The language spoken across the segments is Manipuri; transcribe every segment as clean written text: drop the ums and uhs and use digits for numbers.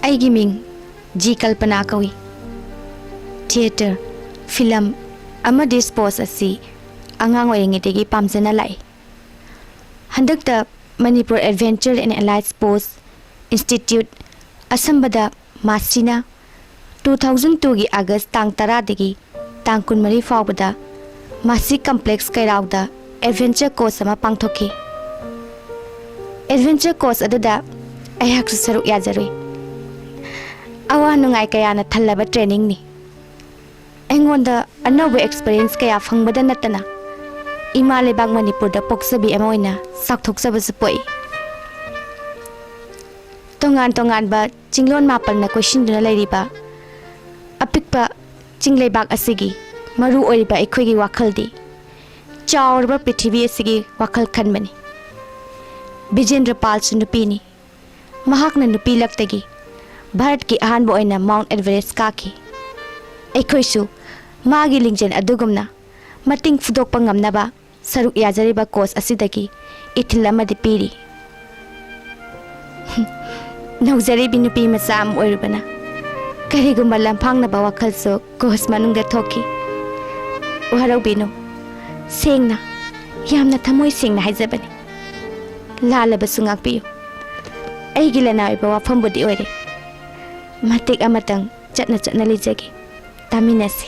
ꯑꯩꯒꯤ ꯃꯤꯡ ꯖꯤ ꯀꯜꯄꯅꯥ ꯀꯧꯏ꯫ ꯊꯤꯌꯦꯇꯔ, ꯐꯤꯂꯝ ꯑꯃꯗꯤ ꯁ꯭ꯄꯣꯔꯠꯁ ꯑꯁꯤ ꯑꯉꯥꯡ ꯑꯣꯏꯔꯤꯉꯩꯗꯒꯤ ꯄꯥꯝꯖꯅ ꯂꯥꯛꯏ꯫ ꯍꯟꯗꯛꯇ Manipur adventure and allied sports institute ꯑꯁꯝꯕꯗ ꯃꯥꯁꯤꯅ 2002ꯒꯤ ꯑꯥꯒꯁต์ꯇꯥꯡ 10ꯗꯒꯤ ꯇꯥꯡ 24 ꯐꯥꯎꯕꯗ ꯃꯥꯁꯤ ꯀꯝꯄ꯭ꯂꯦꯛꯁ ꯀꯩꯔꯥꯎꯗ ꯑꯦꯗꯚꯦꯟꯆꯔ ꯀꯣꯔꯁ ꯑꯃ ꯄꯥꯡꯊꯣꯛꯈꯤ꯫ ꯑꯦꯗꯚꯦꯟꯆꯔ ꯀꯣꯔꯁ ꯑꯗꯨꯗ ꯑꯩꯍꯥꯛꯁꯨ ꯁꯔꯨꯛ ꯌꯥꯖꯔꯨꯏ꯫ ꯑꯋꯥ ꯅꯨꯡꯉꯥꯏ ꯀꯌꯥꯅ ꯊꯜꯂꯕ ꯇ꯭ꯔꯦꯅꯤꯡꯅꯤ꯫ ꯑꯩꯉꯣꯟꯗ ꯑꯅꯧꯕ ꯑꯦꯛꯁꯄꯤꯔꯤꯌꯦꯟꯁ ꯀꯌꯥ ꯐꯪꯕꯗ ꯅꯠꯇꯅ ꯏꯃꯥ ꯂꯩꯕꯥꯛ ꯃꯅꯤꯄꯨꯔꯗ ꯄꯣꯛꯆꯕꯤ ꯑꯃ ꯑꯣꯏꯅ ꯆꯥꯎꯊꯣꯛꯆꯕꯁꯨ ꯄꯣꯛꯏ꯫ ꯇꯣꯉꯥꯟ ꯇꯣꯉꯥꯟꯕ ꯆꯤꯡꯂꯣꯟ ꯃꯥꯄꯜꯅ ꯀꯣꯏꯁꯤꯟꯗꯨꯅ ꯂꯩꯔꯤꯕ ꯑꯄꯤꯛꯄ ꯆꯤꯡꯂꯩꯕꯥꯛ ꯑꯁꯤꯒꯤ ꯃꯔꯨ ꯑꯣꯏꯔꯤꯕ ꯑꯩꯈꯣꯏꯒꯤ ꯋꯥꯈꯜꯗꯤ ꯆꯥꯎꯔꯕ ꯄ꯭ꯔꯤꯊꯤꯕꯤ ꯑꯁꯤꯒꯤ ꯋꯥꯈꯜ ꯈꯟꯕꯅꯤ꯫ ꯕꯤꯖꯦꯟꯗ꯭ꯔ ꯄꯥꯜꯁꯨ ꯅꯨꯄꯤꯅꯤ꯫ ꯃꯍꯥꯛꯅ ꯅꯨꯄꯤꯂꯛꯇꯒꯤ ꯚꯥꯔꯠꯀꯤ ꯑꯍꯥꯟꯕ ꯑꯣꯏꯅ ꯃꯥꯎꯟꯠ ꯑꯦꯚꯔꯦꯁꯠ ꯀꯥꯈꯤ꯫ ꯑꯩꯈꯣꯏꯁꯨ ꯃꯥꯒꯤ ꯂꯤꯡꯖꯦꯜ ꯑꯗꯨꯒꯨꯝꯅ ꯃꯇꯤꯡ ꯐꯨꯗꯣꯛꯄ ꯉꯝꯅꯕ ꯁꯔꯨꯛ ꯌꯥꯖꯔꯤꯕ ꯀꯣꯆ ꯑꯁꯤꯗꯒꯤ ꯏꯊꯤꯜ ꯑꯃꯗꯤ ꯄꯤꯔꯤ꯫ ꯅꯧꯖꯔꯤꯕꯤ ꯅꯨꯄꯤ ꯃꯆꯥ ꯑꯃ ꯑꯣꯏꯔꯨꯕꯅ ꯀꯔꯤꯒꯨꯝꯕ ꯂꯝꯐꯥꯡꯅꯕ ꯋꯥꯈꯜꯁꯨ ꯀꯣꯆ ꯃꯅꯨꯡꯗ ꯊꯣꯛꯈꯤ꯫ ꯋꯥꯔꯧꯕꯤꯅꯨ, ꯁꯦꯡꯅ ꯌꯥꯝꯅ ꯊꯃꯣꯏ ꯁꯦꯡꯅ ꯍꯥꯏꯖꯕꯅꯤ꯫ ꯂꯥꯜꯂꯕꯁꯨ ꯉꯥꯛꯄꯤꯌꯨ꯫ ꯑꯩꯒꯤ ꯂꯅꯥꯏ ꯑꯣꯏꯕ ꯋꯥꯐꯝꯕꯨꯗꯤ ꯑꯣꯏꯔꯦ꯫ ꯃꯇꯦꯛ ꯑꯃꯇꯪ ꯆꯠꯅ ꯂꯤꯖꯒꯦ, ꯇꯥꯃꯤꯟꯅꯁꯤ꯫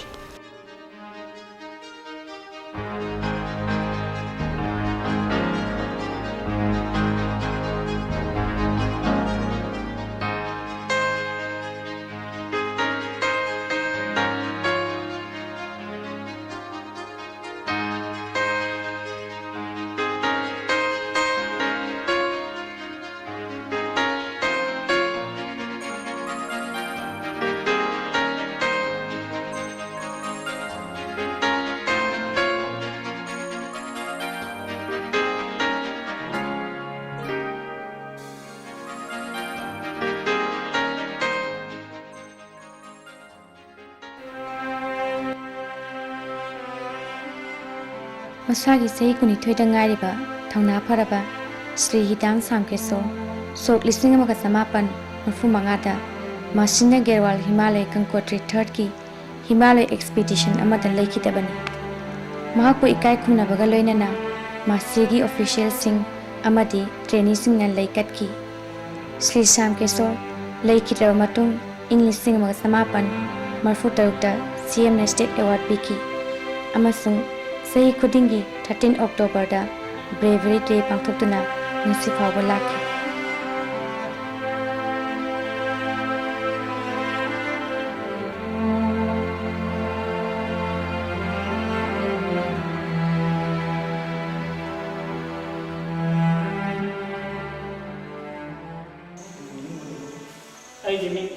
ꯃꯁꯥꯒꯤ ꯆꯍꯤ 22ꯗ ꯉꯥꯏꯔꯤꯕ ꯊꯧꯅꯥ ꯐꯔꯕ ꯁ꯭ꯔꯤ ꯍꯤꯗꯥꯡ ꯁꯥꯝꯀꯦꯁꯣꯔ ꯁꯣꯛ 1935ꯗ ꯃꯥꯁꯤꯅ ꯒꯦꯔꯋꯥꯜ ꯍꯤꯃꯥꯂయ ꯒꯪꯒꯣꯇ꯭ꯔꯤ 3ꯔꯗꯀꯤ ꯍꯤꯃꯥꯂయ ꯑꯦꯛꯁꯄꯤꯗꯤꯁꯟ ꯑꯃꯗ ꯂꯩꯈꯤꯗꯕꯅꯤ꯫ ꯃꯍꯥꯛꯄꯨ ꯏꯀꯥꯏ ꯈꯨꯝꯅꯕꯒ ꯂꯣꯏꯅꯅ ꯃꯥꯁꯤꯒꯤ ꯑꯣꯐꯤꯁꯤꯌꯦꯜꯁꯤꯡ ꯑꯃꯗꯤ ꯇ꯭ꯔꯦꯅꯤꯁꯤꯡꯅ ꯂꯩ ꯀꯠꯈꯤ꯫ ꯁ꯭ꯔꯤ ꯁꯥꯝꯀꯦꯁꯣꯔ ꯂꯩꯈꯤꯗ꯭ꯔꯕ ꯃꯇꯨꯡ ꯏꯪ 1936ꯗ ꯁꯤꯑꯦꯝꯅ ꯁ꯭ꯇꯦꯠ ꯑꯦꯋꯥꯔꯗ ꯄꯤꯈꯤ ꯑꯃꯁꯨꯡ ꯆꯍꯤ ꯈꯨꯗꯤꯡꯒꯤ 13 ꯑꯣꯛꯇꯣꯕꯔꯗ ꯕ꯭ꯔꯦꯚꯔꯤ ꯗꯦ ꯄꯥꯡꯊꯣꯛꯇꯨꯅ ꯉꯁꯤ ꯐꯥꯎꯕ ꯂꯥꯛꯈꯤ꯫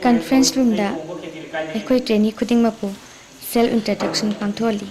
ꯀꯟꯐꯔꯦꯟꯁ ꯔꯨꯝꯗ ꯑꯩꯈꯣꯏ ꯇ꯭ꯔꯦꯅꯤ ꯈꯨꯗꯤꯡꯃꯛꯄꯨ ꯁꯦꯜꯐ ꯏꯟꯇ꯭ꯔꯗꯛꯁꯟ ꯄꯥꯡꯊꯣꯛꯍꯜꯂꯤ꯫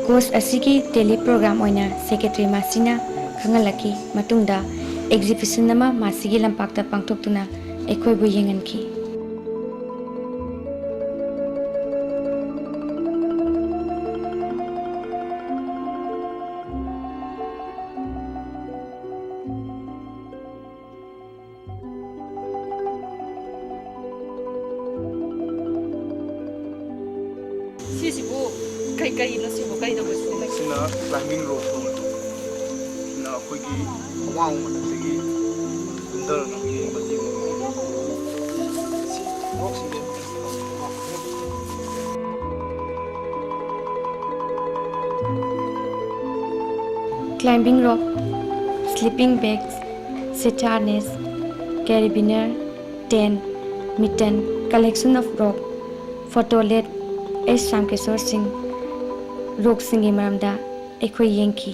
ꯀꯣꯔꯁ ꯑꯁꯤꯒꯤ ꯗꯦꯂꯤ ꯄ꯭ꯔꯣꯒ꯭ꯔꯥꯝ ꯑꯣꯏꯅ ꯁꯦꯀ꯭ꯔꯦꯇꯔꯤ ꯃꯥꯁꯤꯅ ꯈꯪꯍꯜꯂꯛꯈꯤ ꯃꯇꯨꯡꯗ ꯑꯦꯛꯖꯤꯕꯤꯁꯟ ꯑꯃ ꯃꯥꯁꯤꯒꯤ ꯂꯝꯄꯥꯛꯇ ꯄꯥꯡꯊꯣꯛꯇꯨꯅ ꯑꯩꯈꯣꯏꯕꯨ ꯌꯦꯡꯍꯟꯈꯤ꯫ ꯀꯔꯤꯅꯣ ꯁꯤꯕꯨ ꯀꯔꯤꯗꯧꯕ ꯁꯤꯅ ꯀ꯭ꯂꯥꯏꯝꯕꯤꯡ ꯔꯣꯞ ꯁꯤꯅ ꯑꯩꯈꯣꯏꯒꯤ ꯑꯋꯥꯡꯕ ꯃꯊꯛꯇꯒꯤ ꯀꯨꯝꯊꯔꯛꯅꯕꯒꯤ ꯃꯇꯦꯡ ꯁꯤ ꯔꯣꯛꯁꯤꯡꯁꯦ climbing rope, sleeping bags, sit harness, carabiner, tent, mitten, collection of rope, photolet, Shamkeshwar Singh, rope singi maramda akhoi yengki.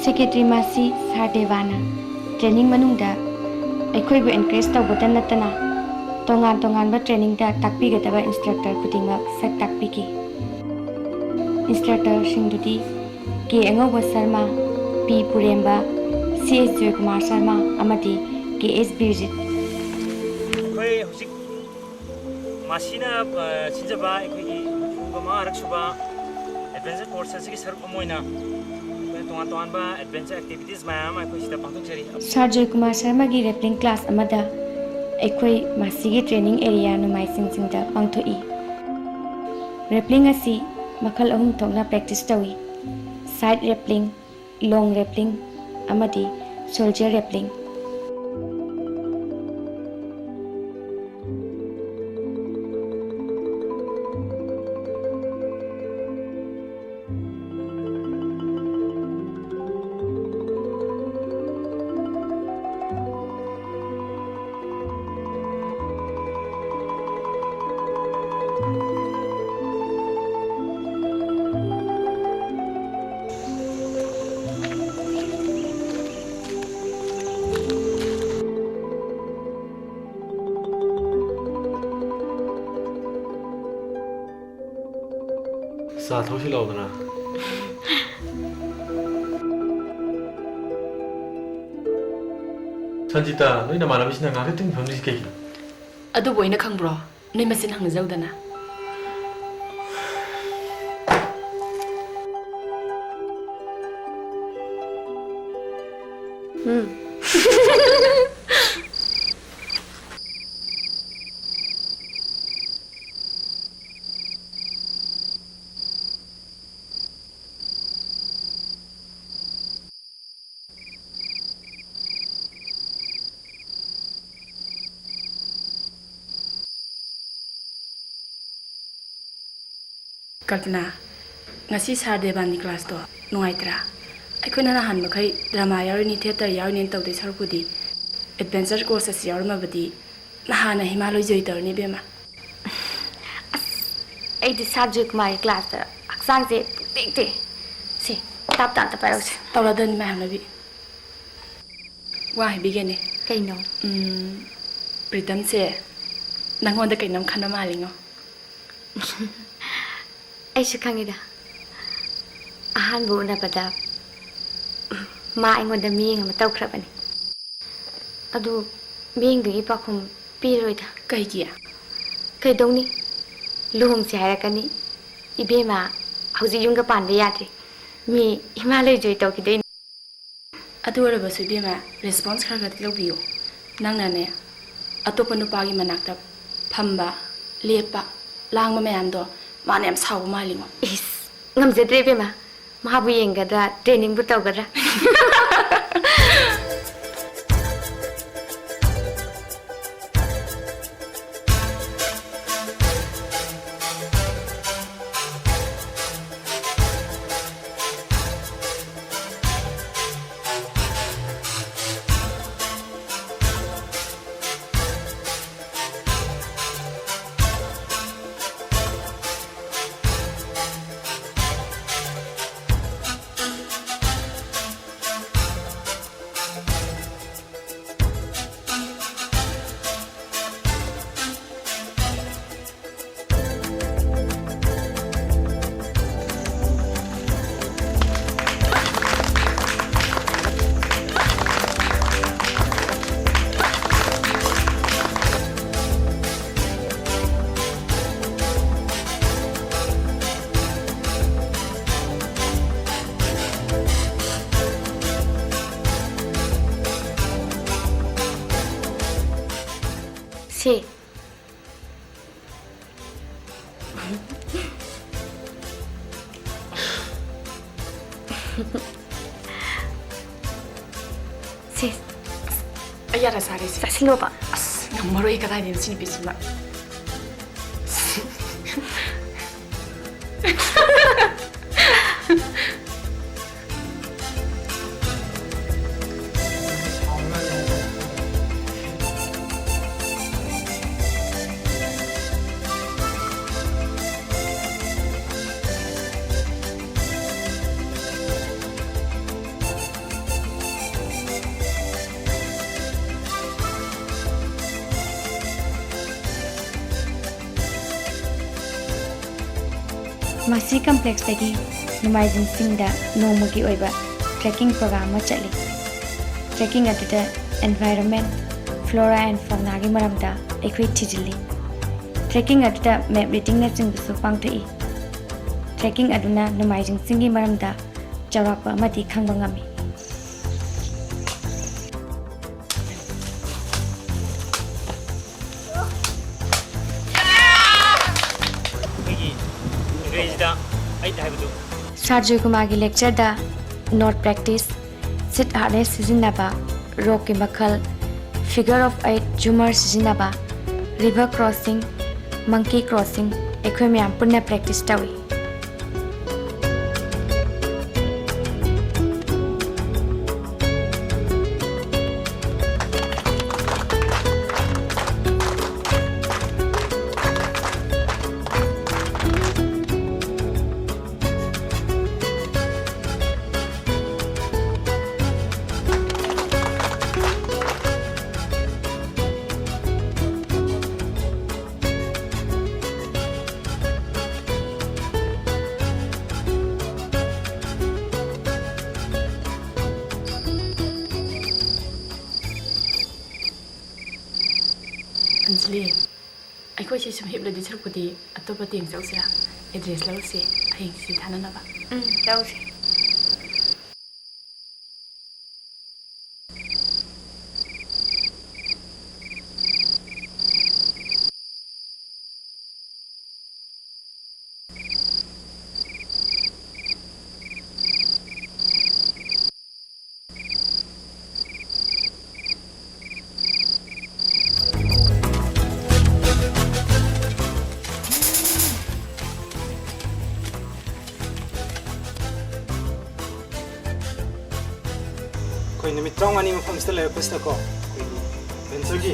Secretary Masi Sardevana training manungda ꯑꯩꯈꯣꯏꯕꯨ encourage ꯇꯧꯕꯇ ꯅꯠꯇꯅ ꯇꯣꯉꯥꯟꯕ ꯇ꯭ꯔꯦꯅꯤꯡꯗ ꯇꯥꯛꯄꯤꯒꯗꯕ instructor ꯈꯨꯗꯤꯡꯃꯛ ꯁꯛ ꯇꯥꯛꯄꯤꯈꯤ. instructorꯁꯤꯡꯗꯨꯗꯤ K. ꯑꯉꯧꯕ ꯁꯔꯃ, P. ꯄꯨꯔꯦꯝꯕ, C.S. ꯖꯣꯏꯀꯨꯃꯥꯔ ꯁꯔꯃ ꯑꯃꯗꯤ K.S. ꯕꯤꯔꯖꯤꯠ. ꯑꯩꯈꯣꯏ ꯍꯧꯖꯤꯛ ꯃꯁꯤꯅ ꯁꯤꯟꯖꯕ ꯑꯩꯈꯣꯏꯒꯤ 35ꯔꯛ ꯁꯨꯕ ꯑꯦꯗꯚꯦꯟꯆꯔ ꯀꯣꯔꯁ ꯑꯁꯤꯒꯤ ꯁꯔꯨꯛ ꯑꯃ ꯑꯣꯏꯅ ꯇꯣꯉꯥꯟꯕ ꯑꯦꯗꯚꯦꯟꯆꯔ ꯑꯦꯛꯇꯤꯚꯤꯇꯤꯁ ꯃꯌꯥꯝ ꯑꯩꯈꯣꯏ ꯁꯤꯗ ꯄꯥꯡꯊꯣꯛꯆꯔꯤ. ꯁꯥꯔ ꯖꯣꯏꯀꯨꯃꯥꯔ ꯁꯔꯃꯒꯤ ꯔꯦꯄ꯭ꯂꯤꯡ ꯀ꯭ꯂꯥꯁ ꯑꯃꯗ ꯑꯩꯈꯣꯏ ꯃꯁꯤꯒꯤ ꯇ꯭ꯔꯦꯅꯤꯡ ꯑꯦꯔꯤꯌꯥ ꯅꯣꯡꯃꯥꯏꯁꯤꯡꯁꯤꯡꯗ ꯄꯥꯡꯊꯣꯛꯏ. ꯔꯦꯄ꯭ꯂꯤꯡ ꯑꯁꯤ ꯃꯈꯜ 3 ꯊꯣꯛꯅ ꯄ꯭ꯔꯦꯛꯇꯤꯁ ꯇꯧꯏ. ꯁꯥꯏꯠ ꯔꯦꯄ꯭ꯂꯤꯡ, ꯂꯣꯡ ꯔꯦꯄ꯭ꯂꯤꯡ ꯑꯃꯗꯤ ꯁꯣꯜꯖꯔ ꯔꯦꯄ꯭ꯂꯤꯡ. ꯆꯥ ꯊꯛꯁꯤ ꯂꯥꯎꯗꯅ. ꯁꯟꯖꯤꯇꯥ, ꯅꯣꯏ ꯅꯃꯥꯟꯅꯕꯤꯁꯤꯅ ꯉꯥꯛꯇꯪ ꯐꯝꯂꯤꯁꯤ ꯀꯩꯒꯤꯅꯣ? ꯑꯗꯨꯕꯨ ꯑꯩꯅ ꯈꯪꯕ꯭ꯔꯣ? ꯅꯣꯏ ꯃꯁꯦꯟ ꯍꯪꯅꯖꯧꯗꯅ. Kalpana, ngasi Sar Devani class to nuaitra. Aikuna nahan makai drama yarini theater yarini tawde sarpudi adventure courses yarmabadi nahana Himalaya joitarni bema. ꯑꯩꯗꯤ subject my class ꯗ ꯍꯛꯆꯥꯡꯁꯦ ꯇꯦꯛꯇꯦ. ꯁꯤ ꯇꯥꯞ ꯇꯥꯞ ꯄꯥꯏꯔꯛꯁꯦ. ꯇꯧꯔꯗꯅꯤ ꯃꯌꯥꯝꯅꯕꯤ. ꯋꯥ ꯍꯥꯏꯕꯤꯒꯦꯅꯦ. ꯀꯩꯅꯣ? ꯄ꯭ꯔꯤꯇꯝꯁꯦ ꯅꯪꯉꯣꯟꯗ ꯀꯩꯅꯣꯝ ꯈꯟꯕ ꯃꯥꯜꯂꯤꯉꯣ. ꯑꯩꯁꯨ ꯈꯪꯉꯤꯗ. ꯑꯍꯥꯟꯕ ꯎꯅꯕꯗ ꯃꯥ ꯑꯩꯉꯣꯟꯗ ꯃꯤꯌꯦꯡ ꯑꯃ ꯇꯧꯈ꯭ꯔꯕꯅꯤ. ꯑꯗꯨ ꯃꯤꯌꯦꯡꯗꯨꯒꯤ ꯄꯥꯎꯈꯨꯝ ꯄꯤꯔꯣꯏꯗ. ꯀꯩꯒꯤ? ꯀꯩꯗꯧꯅꯤ? ꯂꯨꯍꯣꯡꯁꯦ ꯍꯥꯏꯔꯛꯀꯅꯤ. 이베마 ꯍꯧꯖꯤꯛ ꯌꯨꯝꯒ ꯄꯥꯟꯕ ꯌꯥꯗ꯭ꯔꯤ. ꯃꯤ ꯍꯤꯃꯥꯂయ ꯖꯣꯏ ꯇꯧꯈꯤꯗꯣꯏꯅꯤ. ꯑꯗꯨ ꯑꯣꯏꯔꯕꯁꯨ ꯏꯕꯦꯝꯃ ꯔꯦꯁꯄꯣꯟꯁ ꯈꯔ ꯈꯔꯗꯤ ꯂꯧꯕꯤꯌꯨ. ꯅꯪꯅꯅꯦ ꯑꯇꯣꯞꯄ ꯅꯨꯄꯥꯒꯤ ꯃꯅꯥꯛꯇ ꯐꯝꯕ ꯂꯦꯞꯄ ꯂꯥꯡꯕ ꯃꯌꯥꯝꯗꯣ ꯃꯥꯅ ꯌꯥꯝ ꯁꯥꯎꯕ ꯃꯥꯜꯂꯤꯉꯣ ꯏꯁ ꯉꯝꯖꯗ꯭ꯔꯦ ꯏꯕꯦꯝꯃ ꯃꯥꯕꯨ ꯌꯦꯡꯒꯗ꯭ꯔꯥ ꯇ꯭ꯔꯦꯅꯤꯡꯕꯨ ꯇꯧꯒꯗ꯭ꯔꯥ ꯁꯤ ꯁꯤ ꯑꯩ ꯌꯥꯔ ꯆꯥꯔꯦꯁꯦ ꯆꯥꯁꯤꯜꯂꯣꯕ ꯑꯁ ꯉꯝꯃꯔꯣꯏ ꯀꯗꯥꯏꯗꯩꯅꯣ ꯁꯤ ꯅꯨꯄꯤꯁꯤꯃ ꯃꯁꯤ ꯀꯝꯄ꯭ꯂꯦꯛꯁꯇꯒꯤ ꯅꯣꯡꯃꯥꯏꯖꯤꯡꯁꯤꯡꯗ ꯅꯣꯡꯃꯒꯤ ꯑꯣꯏꯕ ꯇ꯭ꯔꯦꯛꯀꯤꯡ ꯄ꯭ꯔꯣꯒ꯭ꯔꯥꯝ ꯑꯃ ꯆꯠꯂꯤ ꯇ꯭ꯔꯦꯛꯀꯤꯡ ꯑꯗꯨꯗ ꯑꯦꯟꯚꯥꯏꯔꯟꯃꯦꯟ ꯐ꯭ꯂꯣꯔꯥ ꯑꯦꯟ ꯐꯣꯅꯥꯒꯤ ꯃꯔꯝꯗ ꯑꯩꯈꯣꯏ ꯊꯤꯖꯤꯜꯂꯤ ꯇ꯭ꯔꯦꯛꯀꯤꯡ ꯑꯗꯨꯗ ꯃꯦꯞ ꯔꯤꯗꯤꯡꯅꯆꯤꯡꯕꯁꯨ ꯄꯥꯡꯊꯣꯛꯏ ꯇ꯭ꯔꯦꯛꯀꯤꯡ ꯑꯗꯨꯅ ꯅꯣꯡꯃꯥꯏꯖꯤꯡꯁꯤꯡꯒꯤ ꯃꯔꯝꯗ ꯆꯥꯎꯔꯥꯛꯄ ꯑꯃꯗꯤ ꯈꯪꯕ ꯉꯝꯃꯤ ꯁꯥꯔ ꯖꯣꯏꯀꯨꯃꯥꯔꯒꯤ ꯂꯦꯛꯆꯔꯗ ꯅꯣꯠ ꯄ꯭ꯔꯦꯛꯇꯤꯁ ꯁꯤꯠ ꯍꯥꯔꯅꯦꯁ ꯁꯤꯖꯤꯟꯅꯕ ꯔꯣꯛꯀꯤ ꯃꯈꯜ ꯐꯤꯒꯔ ꯑꯣꯐ 8 ꯖꯨꯃꯔ ꯁꯤꯖꯤꯟꯅꯕ ꯔꯤꯚꯔ ꯀ꯭ꯔꯣꯁꯤꯡ ꯃꯪꯀꯤ ꯀ꯭ꯔꯣꯁꯤꯡ ꯑꯩꯈꯣꯏ ꯃꯌꯥꯝ ꯄꯨꯟꯅ ꯄ꯭ꯔꯦꯛꯇꯤꯁ ꯇꯧꯏ ꯑꯟꯖꯂꯤ ꯑꯩꯈꯣꯏꯁꯦ ꯁꯨꯝ ꯍꯤꯞꯂꯗꯤ ꯁꯔꯨꯛꯄꯨꯗꯤ ꯑꯇꯣꯞꯄ ꯇꯦꯡ ꯆꯧꯁꯤꯔꯥ ꯑꯦꯗ꯭ꯔꯦꯁ ꯂꯧꯔꯁꯦ ꯍꯌꯦꯡ ꯁꯤ ꯊꯥꯅꯅꯕ ꯇꯧꯁꯤ ꯑꯩꯈꯣꯏ ꯅꯨꯃꯤꯠ 35ꯅꯤ ꯃꯐꯝꯁꯤꯗ ꯂꯩꯔꯛꯄꯁꯤꯗꯀꯣ ꯑꯩꯈꯣꯏꯒꯤ ꯑꯦꯗꯚꯦꯟꯆꯔꯒꯤ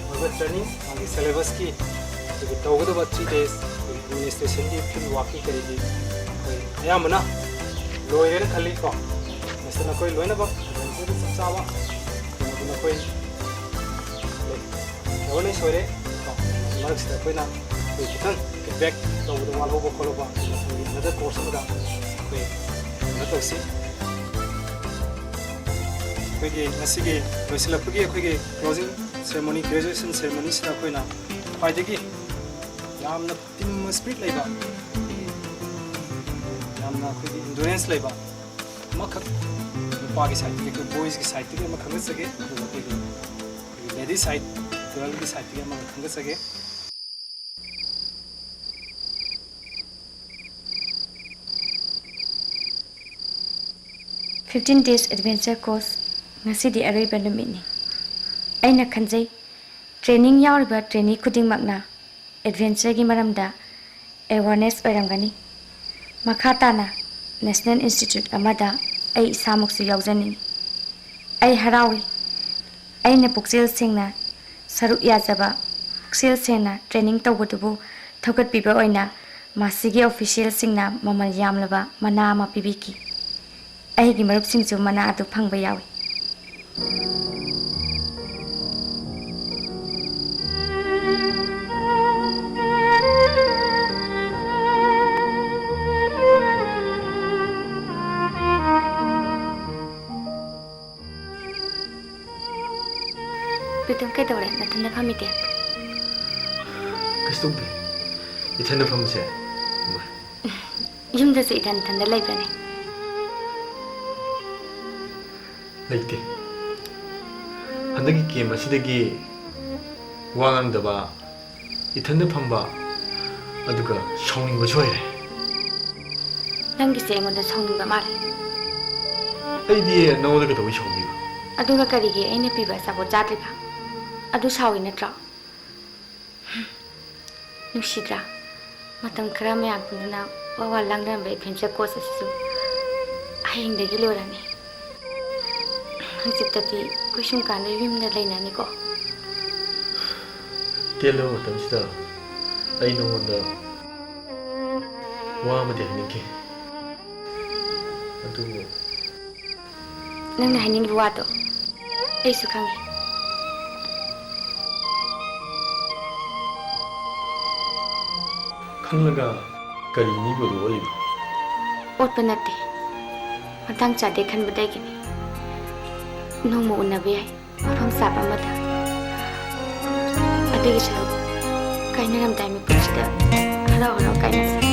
ꯑꯣꯏꯕ ꯇ꯭ꯔꯦꯅꯤꯡ ꯃꯥꯒꯤ ꯁꯦꯂꯦꯕꯁꯀꯤ ꯑꯩꯈꯣꯏꯒꯤ ꯇꯧꯒꯗꯕ 3 days ꯑꯩꯈꯣꯏꯒꯤ ꯑꯦꯗꯃꯤꯅꯤꯁꯇ꯭ꯔꯦꯁꯟꯒꯤ ꯐꯤꯜ ꯋꯥꯔꯛꯀꯤ ꯀꯔꯤꯒꯤ ꯑꯩꯈꯣꯏ ꯑꯌꯥꯝꯕꯅ ꯂꯣꯏꯔꯦꯅ ꯈꯜꯂꯤ ꯀꯣ ꯃꯁꯤꯗ ꯅꯈꯣꯏ ꯂꯣꯏꯅꯃꯛ ꯑꯦꯗꯚꯦꯟꯆꯔꯗ ꯆꯞ ꯆꯥꯕ ꯀꯩꯅꯣꯗꯨ ꯅꯈꯣꯏ ꯂꯣꯏꯅ ꯁꯣꯏꯔꯦ ꯀꯣ ꯃꯔꯛꯁꯤꯗ ꯑꯩꯈꯣꯏꯅ ꯑꯩꯈꯣꯏ ꯈꯤꯇꯪ ꯐꯤꯗꯕꯦꯛ ꯇꯧꯕꯗ ꯋꯥꯠꯍꯧꯕ ꯈꯣꯠꯍꯧꯕ ꯑꯩꯈꯣꯏꯒꯤ ꯑꯅꯗꯔ ꯀꯣꯔꯁ ꯑꯃꯗ ꯑꯩꯈꯣꯏ ꯀꯩꯅꯣ ꯇꯧꯁꯤ ꯑꯩꯈꯣꯏꯒꯤ ꯉꯁꯤꯒꯤ ꯂꯣꯏꯁꯤꯜꯂꯛꯄꯒꯤ ꯑꯩꯈꯣꯏꯒꯤ ꯀ꯭ꯂꯣꯖꯤꯡ ꯁꯦꯔꯃꯣꯅꯤ ꯒ꯭ꯔꯦꯖꯨꯑꯦꯁꯟ ꯁꯦꯔꯃꯣꯅꯤꯁꯤꯗ ꯑꯩꯈꯣꯏꯅ ꯈ꯭ꯋꯥꯏꯗꯒꯤ ꯌꯥꯝꯅ ꯇꯤꯝ ꯁ꯭ꯄꯤꯔꯤꯠ ꯂꯩꯕ ꯌꯥꯝꯅ ꯑꯩꯈꯣꯏꯒꯤ ꯏꯟꯗꯨꯔꯦꯟꯁ ꯂꯩꯕ ꯑꯃꯈꯛ ꯅꯨꯄꯥꯒꯤ ꯁꯥꯏꯠꯇꯒꯤ ꯑꯩꯈꯣꯏ ꯕꯣꯏꯁꯀꯤ ꯁꯥꯏꯠꯇꯒꯤ ꯑꯃ ꯈꯪꯒꯠꯆꯒꯦ ꯑꯗꯨꯒ ꯑꯩꯈꯣꯏꯒꯤ ꯂꯦꯗꯤ ꯁꯥꯏꯠ ꯒꯔꯜꯒꯤ ꯁꯥꯏꯠꯇꯒꯤ ꯑꯃꯒ ꯈꯪꯒꯠꯆꯒꯦ ꯐꯤꯐꯇꯤꯟ ꯗꯦꯖ ꯑꯦꯗꯚꯦꯟꯆꯔ ꯀꯣꯔꯁ ꯉꯁꯤꯗꯤ ꯑꯔꯣꯏꯕ ꯅꯨꯃꯤꯠꯅꯤ ꯑꯩꯅ ꯈꯟꯖꯩ ꯇ꯭ꯔꯦꯅꯤꯡ ꯌꯥꯎꯔꯤꯕ ꯇ꯭ꯔꯦꯅꯤ ꯈꯨꯗꯤꯡꯃꯛꯅ ꯑꯦꯗꯚꯦꯟꯆꯔꯒꯤ ꯃꯔꯝꯗ ꯑꯦꯋꯥꯔꯅꯦꯁ ꯑꯣꯏꯔꯝꯒꯅꯤ ꯃꯈꯥ ꯇꯥꯅ ꯅꯦꯁꯅꯦꯜ ꯏꯟꯁꯇꯤꯇ꯭ꯌꯨꯠ ꯑꯃꯗ ꯑꯩ ꯏꯁꯥꯃꯛꯁꯨ ꯌꯥꯎꯖꯅꯤꯡꯉꯤ ꯑꯩ ꯍꯔꯥꯎꯏ ꯑꯩꯅ ꯄꯨꯛꯆꯦꯜ ꯁꯦꯡꯅ ꯁꯔꯨꯛ ꯌꯥꯖꯕ ꯄꯨꯛꯆꯦꯜ ꯁꯦꯡꯅ ꯇ꯭ꯔꯦꯅꯤꯡ ꯇꯧꯕꯗꯨꯕꯨ ꯊꯧꯒꯠꯄꯤꯕ ꯑꯣꯏꯅ ꯃꯁꯤꯒꯤ ꯑꯣꯐꯤꯁꯤꯌꯦꯜꯁꯤꯡꯅ ꯃꯃꯜ ꯌꯥꯝꯂꯕ ꯃꯅꯥ ꯑꯃ ꯄꯤꯕꯤꯈꯤ ꯑꯩꯒꯤ ꯃꯔꯨꯞꯁꯤꯡꯁꯨ ꯃꯅꯥ ꯑꯗꯨ ꯐꯪꯕ ꯌꯥꯎꯏ ꯄ꯭ꯔꯤꯇꯝ ꯀꯩꯗꯧꯔꯦ ꯅꯊꯟꯗ ꯐꯝꯃꯤꯗꯦ ꯀꯩꯁꯨ ꯇꯧꯗꯦ ꯏꯊꯟꯗ ꯐꯝꯕꯁꯦ ꯌꯨꯝꯗꯁꯨ ꯏꯊꯟꯗ ꯂꯩꯕ꯭ꯔꯅꯦ ꯂꯩꯇꯦ ꯍꯟꯗꯛꯀꯤ ꯒꯦꯝ ꯑꯁꯤꯗꯒꯤ ꯋꯥ ꯉꯥꯡꯗꯕ ꯏꯊꯟꯗ ꯐꯝꯕ ꯑꯗꯨꯒ ꯁꯥꯎꯅꯤꯡꯕꯁꯨ ꯑꯣꯏꯔꯦ ꯅꯪꯒꯤꯁꯦ ꯑꯩꯉꯣꯟꯗ ꯁꯥꯎꯅꯤꯡꯕ ꯃꯥꯜꯂꯦ ꯑꯩꯗꯤ ꯅꯉꯣꯟꯗ ꯀꯩꯗꯧꯕꯩ ꯁꯥꯎꯅꯤꯡꯕ ꯑꯗꯨꯒ ꯀꯔꯤꯒꯤ ꯑꯩꯅ ꯄꯤꯕ ꯑꯆꯥꯄꯣꯠ ꯆꯥꯗ꯭ꯔꯤꯕ ꯑꯗꯨ ꯁꯥꯎꯏ ꯅꯠꯇ꯭ꯔꯣ ꯅꯨꯡꯁꯤꯗ꯭ꯔꯥ ꯃꯇꯝ ꯈꯔ ꯃꯌꯥꯝ ꯄꯨꯟꯗꯨꯅ ꯋꯥ ꯂꯥꯡꯅꯔꯝꯕ ꯑꯦꯗꯚꯦꯟꯆꯔ ꯀꯣꯔꯁ ꯑꯁꯤꯁꯨ ꯍꯌꯦꯡꯗꯒꯤ ꯂꯣꯏꯔꯅꯤ ꯍꯪꯆꯤꯠꯇꯗꯤ ꯑꯩꯈꯣꯏ ꯁꯨꯝ ꯀꯥꯟꯗ ꯌꯨꯝꯗ ꯂꯩꯅꯅꯤꯀꯣ ꯇꯦꯜꯂꯕ ꯃꯇꯝꯁꯤꯗ ꯑꯩ ꯅꯉꯣꯟꯗ ꯋꯥ ꯑꯃꯗꯤ ꯍꯥꯏꯅꯤꯡꯈꯤ ꯑꯗꯨꯕꯨ ꯅꯪꯅ ꯍꯥꯏꯅꯤꯡꯕ ꯋꯥꯗꯣ ꯑꯩꯁꯨ ꯈꯪꯉꯤ ꯈꯪꯂꯒ ꯀꯔꯤ ꯃꯤꯕꯨꯗꯨ ꯑꯣꯏꯕ ꯑꯣꯠꯄ ꯅꯠꯇꯦ ꯃꯇꯥꯡ ꯆꯥꯗꯦ ꯈꯟꯕꯗꯒꯤꯅꯤ ꯅꯣꯡꯃ ꯎꯅꯕ ꯌꯥꯏ ꯃꯐꯝ ꯆꯥꯕ ꯑꯃꯗ ꯑꯗꯨꯒꯤ ꯁꯔꯨꯛ ꯀꯥꯏꯅꯔꯝꯗꯥꯏ ꯃꯤꯀꯨꯞꯁꯤꯗ ꯍꯔꯥꯎ ꯍꯔꯥꯎ ꯀꯥꯏꯅꯁꯤ